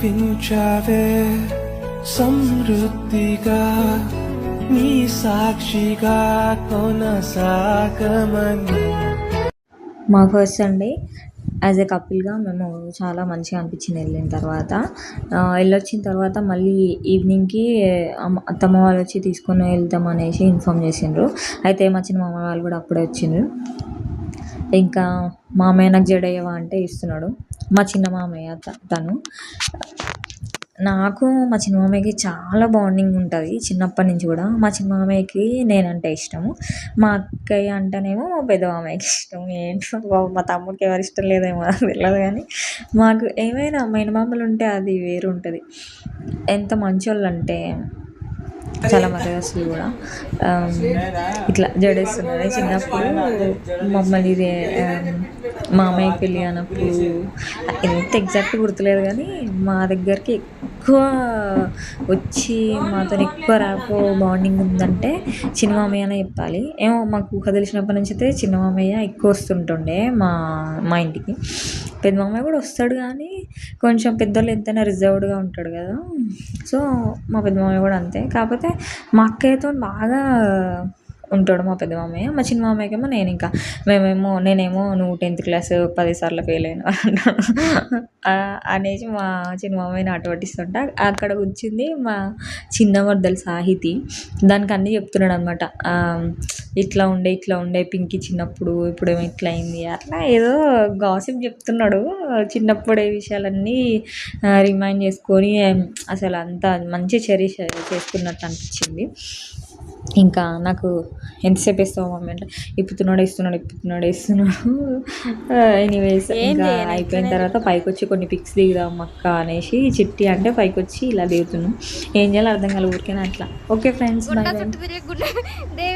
బ్రతికించావే సమృద్ధిగా నీ సాక్షిగా కొనసాగమని. మా ఫస్ట్ సండే యాజ్ ఎ కపుల్గా మేము చాలా మంచిగా అనిపించింది. వెళ్ళిన తర్వాత వెళ్ళొచ్చిన తర్వాత మళ్ళీ ఈవినింగ్కి అత్తమ్మ వాళ్ళు వచ్చి తీసుకొని వెళ్తాం అనేసి ఇన్ఫామ్ చేసిండ్రు. అయితే మా చిన్న మామ వాళ్ళు కూడా అప్పుడే వచ్చిండ్రు. ఇంకా మామయ్య నాకు జడేయవా అంటే ఇస్తున్నాడు. మా చిన్న మామయ్య తను. నాకు మా చిన్న మామయ్యకి చాలా బాండింగ్ ఉంటుంది చిన్నప్పటి నుంచి కూడా. మా చిన్న మామయ్యకి నేనంటే ఇష్టము, మా అక్కయ్య అంటేనేమో మా పెద్ద మామయ్యకి ఇష్టం. ఏంటో మా తమ్ముడికి ఎవరు ఇష్టం లేదేమో తెలియదు, కానీ మాకు ఏమైనా మేనమామలు ఉంటే అది వేరు ఉంటుంది. ఎంత మంచోళ్ళు అంటే చాలా మర్యాదస్తులు కూడా. ఇట్లా జడేస్తున్నారు. చిన్నప్పుడు మమ్మల్ని మామయ్య పెళ్ళి అన్నప్పుడు ఎంత ఎగ్జాక్ట్ గుర్తులేదు, కానీ మా దగ్గరికి ఎక్కువ వచ్చి మాతో ఎక్కువ ర్యాపో బాండింగ్ ఉందంటే చిన్న మామయ్య అనే చెప్పాలి. ఏమో మాకు ఊహ తెలిసినప్పటి నుంచి అయితే చిన్న మామయ్య ఎక్కువ వస్తుంటుండే మా ఇంటికి. పెద్ద మామయ్య కూడా వస్తాడు, కానీ కొంచెం పెద్దోళ్ళు ఎంతైనా రిజర్వ్డ్గా ఉంటాడు కదా. సో మా పెద్ద మామయ్య కూడా అంతే. కాకపోతే మా అక్కయ్యతో బాగా ఉంటాడు మా పెద్ద మామయ్య. మా చిన్న మామయ్యకేమో నేనేమో నువ్వు 10th క్లాస్ 10 సార్లు ఫెయిల్ అయినా అంటాడు అనేసి మా చిన్న మామయ్యని ఆట పట్టిస్తుంటా. అక్కడ కూర్చుంది మా చిన్న మరదలు సాహితి. దానికి అన్నీ చెప్తున్నాడు అనమాట. ఇట్లా ఉండే పింకీ చిన్నప్పుడు, ఇప్పుడేమో ఇట్లా అయింది, అట్లా ఏదో గాసిప్ చెప్తున్నాడు. చిన్నప్పుడే విషయాలన్నీ రిమైండ్ చేసుకొని అసలు అంత మంచి చెరిష్ చేసుకున్నట్టు అనిపించింది. ఇంకా నాకు ఎంతసేపు వేస్తావు మమ్మీ అంటే ఇప్పుతున్నాడు వేస్తున్నాడు. ఎనీవేస్ ఇంకా అయిపోయిన తర్వాత పైకి వచ్చి కొన్ని పిక్స్ దిగుదాం అక్క అనేసి చిట్టి అంటే పైకి వచ్చి ఇలా దిగుతున్నాం. ఏం చేయాలో అర్థం కాలేదు, ఊరికేనా అట్లా. Okay friends, bye bye.